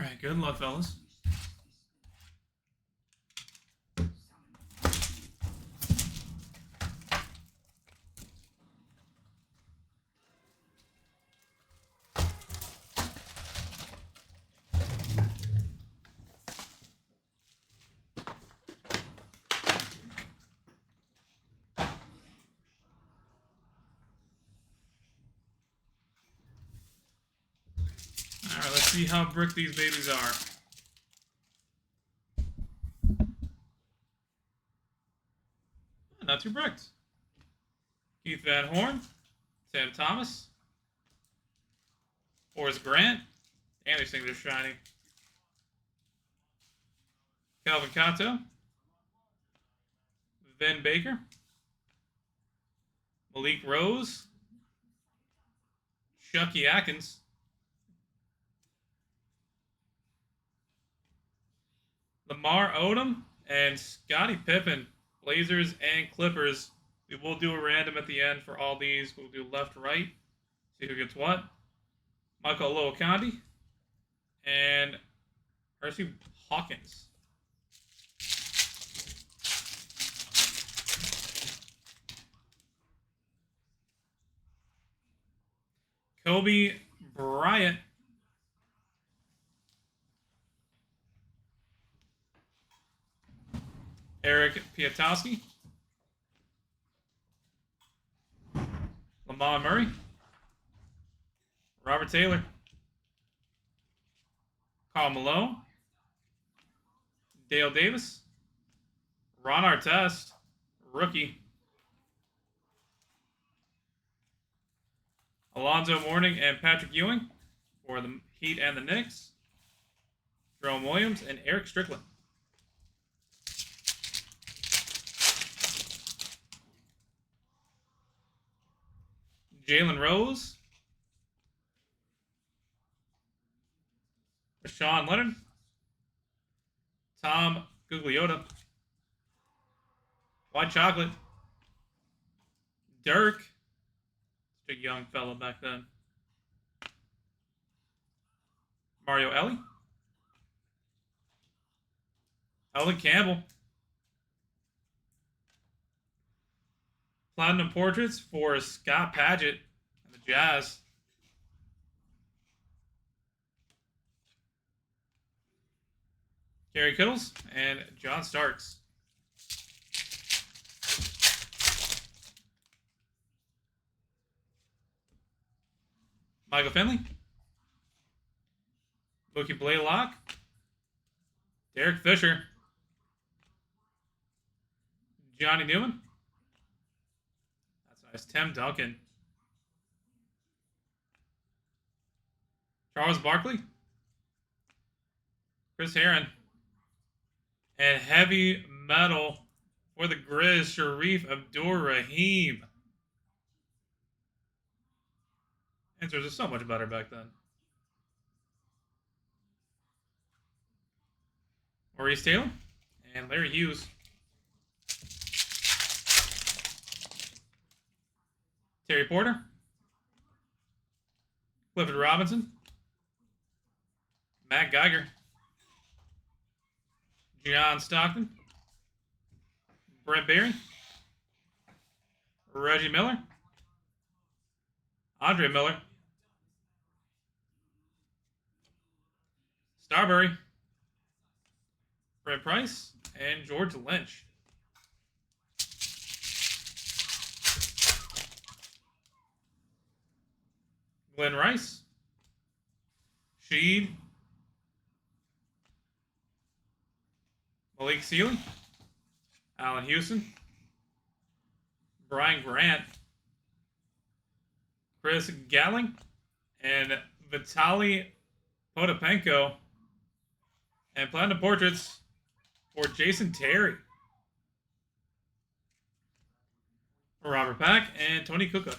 right, good luck, fellas. Alright, let's see how brick these babies are. Not too bricked. Keith Van Horn, Sam Thomas, Horace Grant, and these things are shiny. Calvin Cato, Vin Baker, Malik Rose, Chucky Atkins, Lamar Odom, and Scottie Pippen. Blazers and Clippers. We will do a random at the end for all these. We'll do left, right. See who gets what. Michael Oluokandi and Percy Hawkins. Kobe Bryant. Eric Piatowski. Lamar Murray. Robert Taylor. Karl Malone. Dale Davis. Ron Artest. Rookie. Alonzo Mourning and Patrick Ewing for the Heat and the Knicks. Jerome Williams and Eric Strickland. Jalen Rose. Rashawn Leonard. Tom Gugliotta. White Chocolate. Dirk. Such a young fella back then. Mario Ellie. Elvin Campbell. Platinum Portraits for Scott Padgett and the Jazz. Gary Kittles and John Starks. Michael Finley. Mookie Blaylock. Derek Fisher. Johnny Newman. That's nice. Tim Duncan. Charles Barkley. Chris Herron. And heavy metal for the Grizz, Sharif Abdur-Rahim. Answers are so much better back then. Maurice Taylor and Larry Hughes. Terry Porter. Clifford Robinson. Matt Geiger. John Stockton. Brent Barry. Reggie Miller. Andre Miller. Starbury. Brent Price. And George Lynch. Glenn Rice. Sheed. Malik Sealy. Allen Houston. Brian Grant. Chris Galling. And Vitaly Potapenko. And Platinum Portraits for Jason Terry. Robert Pack and Tony Kukoc.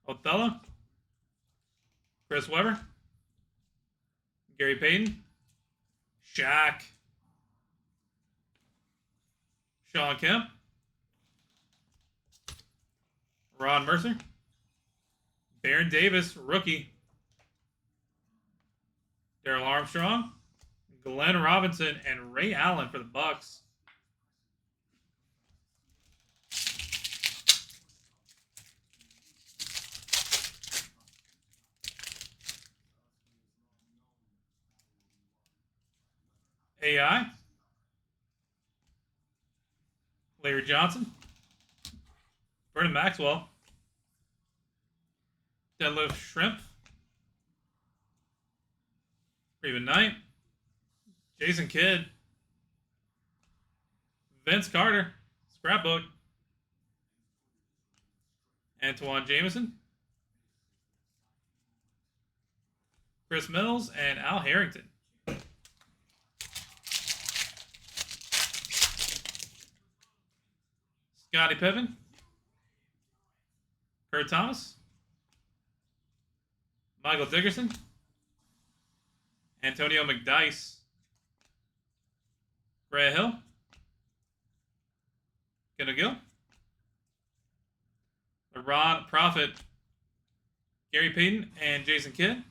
Othello. Chris Webber. Gary Payton. Shaq. Sean Kemp. Ron Mercer. Baron Davis, rookie. Daryl Armstrong. Glenn Robinson, and Ray Allen for the Bucks. AI. Larry Johnson. Vernon Maxwell. Deadlift Shrimp. Raven Knight. Jason Kidd. Vince Carter. Scrapbook. Antoine Jameson. Chris Mills and Al Harrington. Scottie Pippen. Kurt Thomas. Michael Dickerson. Antonio McDyess. Grant Hill. Kendall Gill. LeBron Prophet. Gary Payton and Jason Kidd.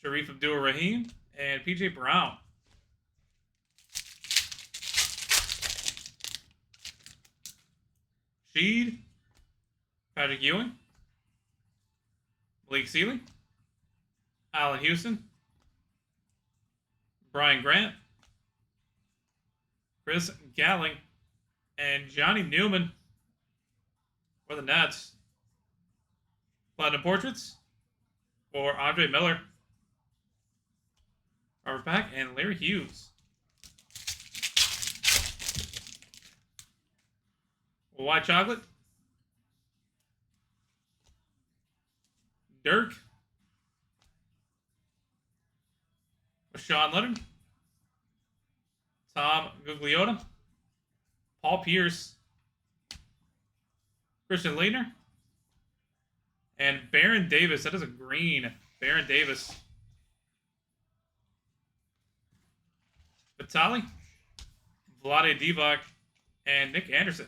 Sharif Abdul-Rahim and PJ Brown. Sheed. Patrick Ewing. Malik Sealy. Allen Houston. Brian Grant. Chris Galling. And Johnny Newman for the Nets. Platinum Portraits for Andre Miller, Robert Pack, and Larry Hughes. White Chocolate. Dirk. Sean Leonard. Tom Gugliotta. Paul Pierce. Christian Leitner. And Baron Davis. That is a green. Baron Davis. Vitali. Vlade Divac. And Nick Anderson.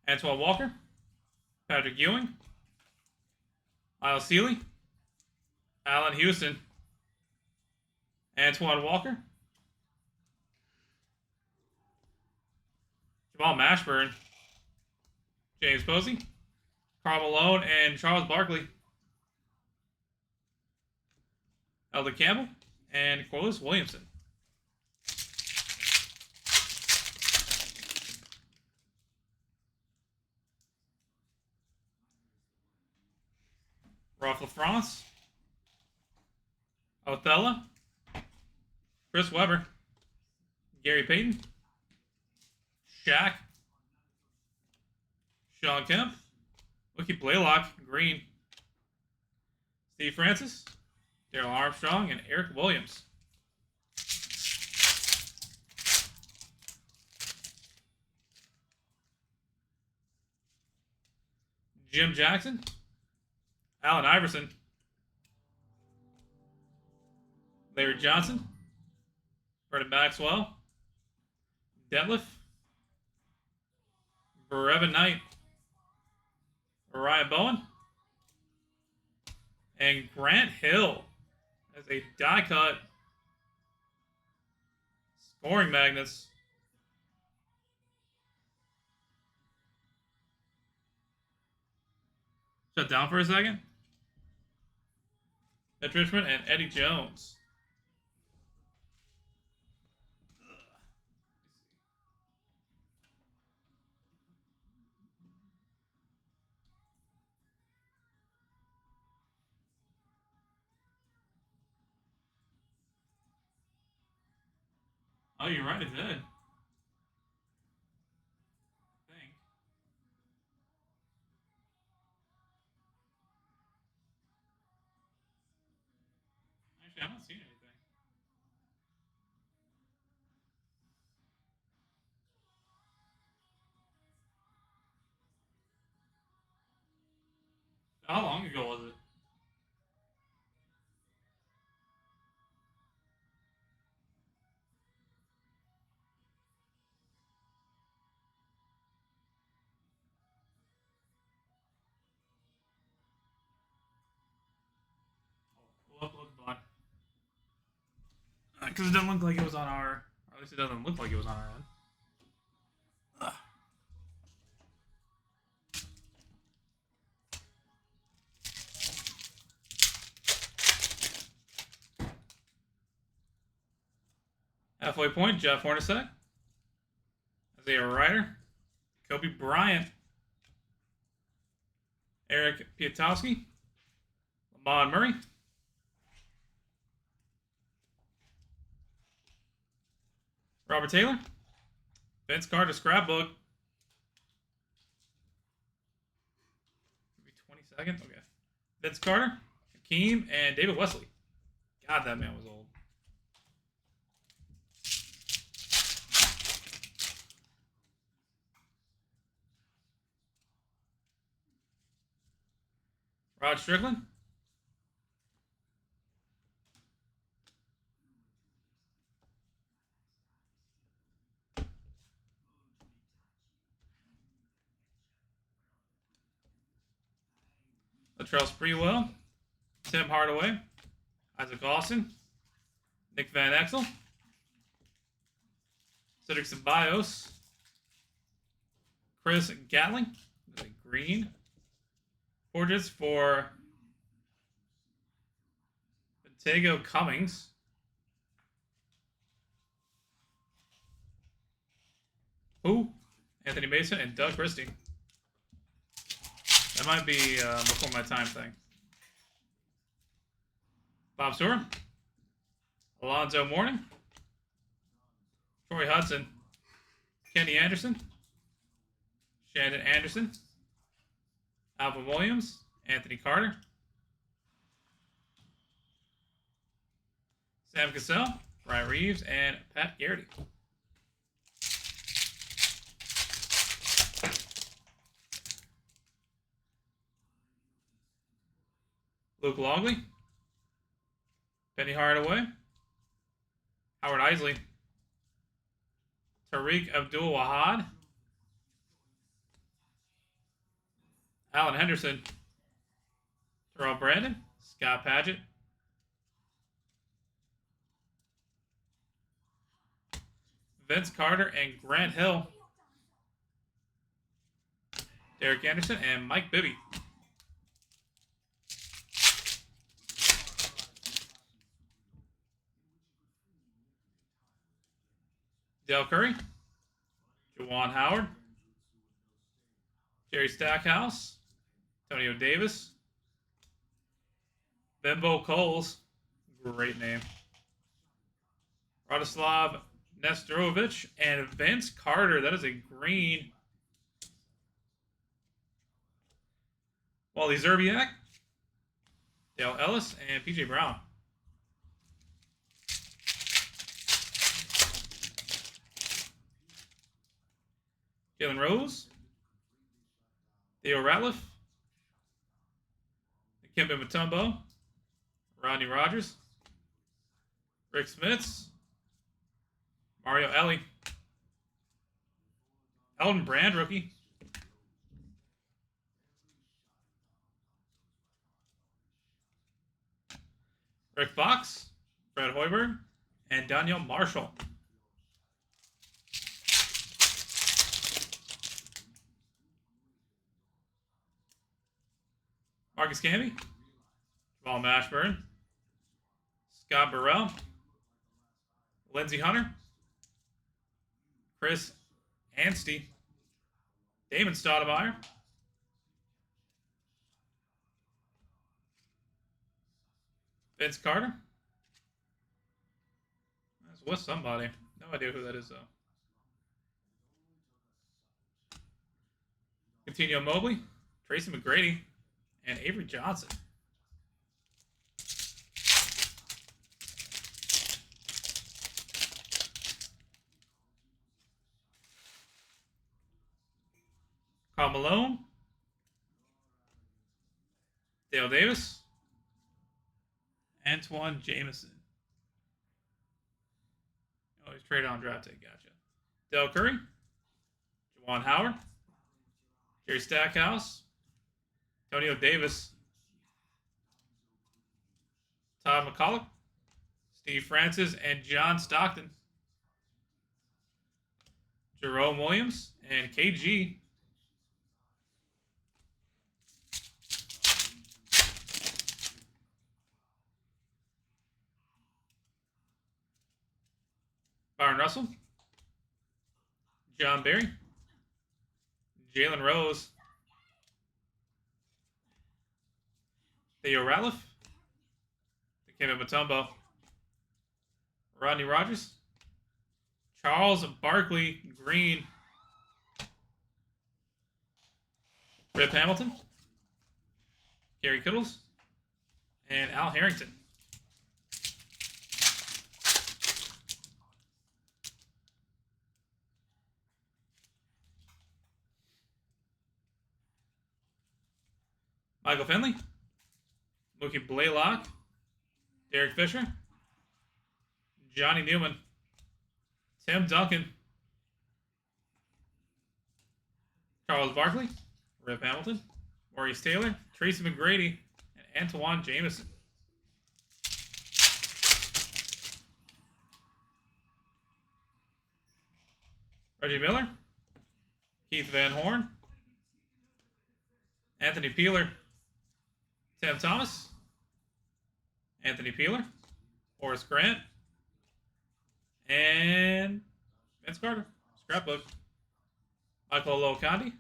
Antoine Walker. Patrick Ewing. Miles Sealy. Allen Houston. Antoine Walker. Jamal Mashburn. James Posey. Karl Malone and Charles Barkley. Elder Campbell and Corliss Williamson. Rolf LaFrance. Othello. Chris Webber. Gary Payton. Shaq. Sean Kemp. Wookie Blaylock. Green. Steve Francis. Daryl Armstrong and Eric Williams. Jim Jackson. Allen Iverson. Larry Johnson. Vernon Maxwell. Detlef. Brevin Knight. Ryan Bowen. And Grant Hill as a die cut. Scoring magnets. Shut down for a second. Mitch Richmond and Eddie Jones. Oh, you're right, it did. I think. Actually, I'm not seeing anything. How long ago was it? Because it doesn't look like it was on our... Or at least it doesn't look like it was on our end. Halfway point, Jeff Hornacek. Isaiah Ryder. Kobe Bryant. Eric Piatowski. Lamont Murray. Robert Taylor. Vince Carter scrapbook. Maybe 22nd. Okay. Vince Carter, Hakeem, and David Wesley. God, that man was old. Rod Strickland. Latrell Sprewell. Tim Hardaway. Isaac Austin. Nick Van Exel. Cedric Ceballos. Chris Gatling. Green. Portraits for Tago Cummings. Who? Anthony Mason and Doug Christie. That might be before my time thing. Bob Stewart. Alonzo Mourning. Troy Hudson. Kenny Anderson. Shandon Anderson. Alvin Williams. Anthony Carter. Sam Cassell. Ryan Reeves. And Pat Garrity. Luke Longley. Penny Hardaway. Howard Isley. Tariq Abdul-Wahad. Alan Henderson. Terrell Brandon. Scott Padgett. Vince Carter and Grant Hill. Derek Anderson and Mike Bibby. Dale Curry. Juwan Howard. Jerry Stackhouse. Antonio Davis. Bimbo Coles. Great name. Radoslav Nestorovic and Vince Carter. That is a green. Wally Zerbiak. Dale Ellis and PJ Brown. Jalen Rose. Theo Ratliff. Kemba Mutombo. Rodney Rogers. Rick Smits. Mario Ellie. Elton Brand, rookie. Rick Fox. Fred Hoiberg. And Daniel Marshall. Marcus Camby. Jamal Mashburn. Scott Burrell. Lindsey Hunter. Chris Anstey. Damon Stoudemire. Vince Carter. That's with somebody. No idea who that is, though. Coutinho Mobley. Tracy McGrady. And Avery Johnson. Karl Malone. Dale Davis. Antoine Jameson. Oh, he's traded on draft day. Gotcha. Del Curry. Juwan Howard. Jerry Stackhouse. Antonio Davis. Todd McCulloch. Steve Francis and John Stockton. Jerome Williams and KG. Byron Russell. John Barry. Jalen Rose. Theo Ratliff. Dikembe Mutombo. Rodney Rogers. Charles Barkley Green. Rip Hamilton. Gary Kittles. And Al Harrington. Michael Finley. Mookie Blaylock. Derek Fisher. Johnny Newman. Tim Duncan. Charles Barkley. Rip Hamilton. Maurice Taylor. Tracy McGrady. And Antoine Jameson. Reggie Miller. Keith Van Horn. Anthony Peeler. Tim Thomas. Anthony Peeler. Horace Grant. And Vince Carter. Scrapbook. Michael Locondi.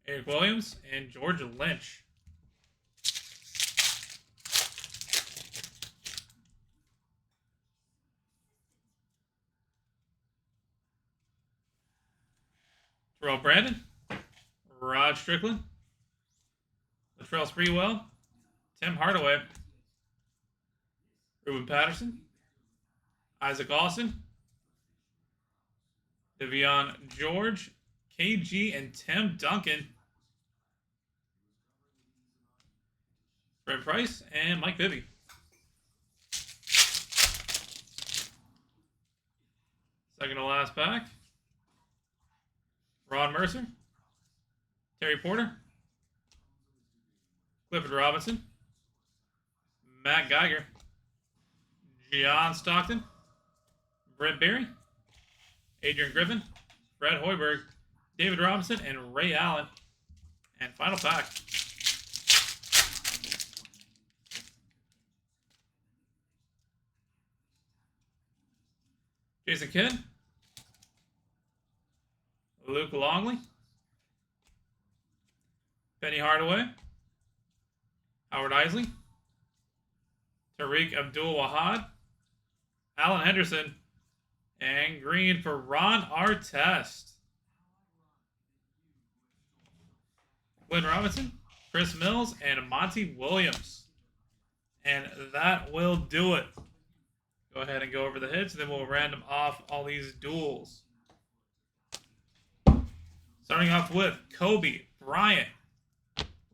Eric Williams. And George Lynch. Terrell Brandon. Rod Strickland. Latrell Sprewell. Tim Hardaway. Ruben Patterson. Isaac Austin. Devion George. KG and Tim Duncan. Brent Price and Mike Bibby. Second to last pack. Ron Mercer. Terry Porter. Clifford Robinson. Matt Geiger. John Stockton. Brent Berry. Adrian Griffin. Fred Hoiberg. David Robinson and Ray Allen. And final pack. Jason Kidd. Luke Longley. Penny Hardaway. Howard Isley. Tariq Abdul-Wahad. Alan Henderson. And green for Ron Artest. Glenn Robinson, Chris Mills, and Monty Williams. And that will do it. Go ahead and go over the hits, and then we'll random off all these duels. Starting off with Kobe Bryant,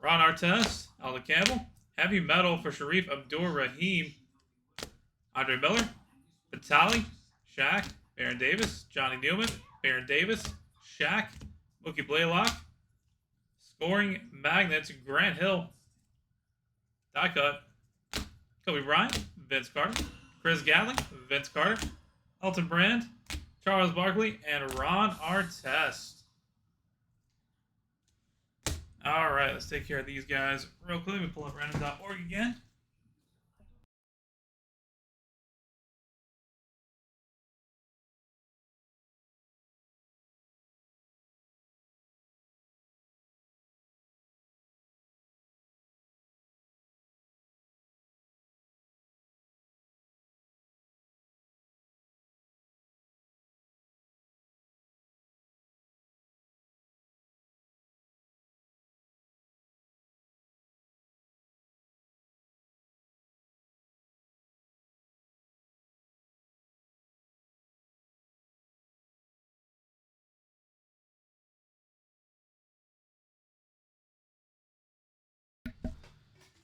Ron Artest, Alden Campbell, Heavy Metal for Sharif Abdur-Rahim, Andre Miller, Vitali, Shaq, Baron Davis, Johnny Newman, Baron Davis, Shaq, Mookie Blaylock, Scoring Magnets, Grant Hill, Die Cut, Kobe Bryant, Vince Carter, Chris Gatling, Vince Carter, Elton Brand, Charles Barkley, and Ron Artest. All right, let's take care of these guys real quick. Let me pull up random.org again.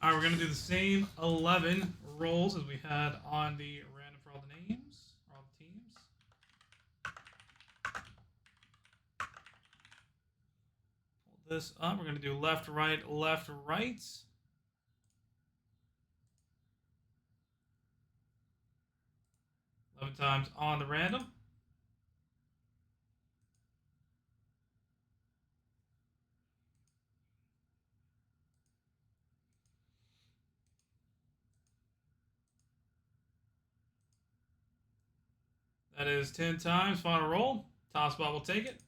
All right, we're going to do the same 11 rolls as we had on the random for all the names, for all the teams. Pull this up. We're going to do left, right, left, right. 7 times on the random. That is 10 times. Final roll. Top spot will take it.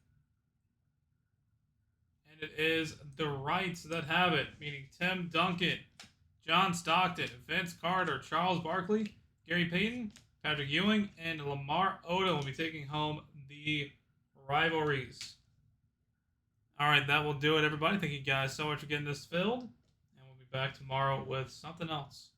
And it is the rights that have it, meaning Tim Duncan, John Stockton, Vince Carter, Charles Barkley, Gary Payton, Patrick Ewing, and Lamar Odom will be taking home the rivalries. All right, that will do it, everybody. Thank you guys so much for getting this filled. And we'll be back tomorrow with something else.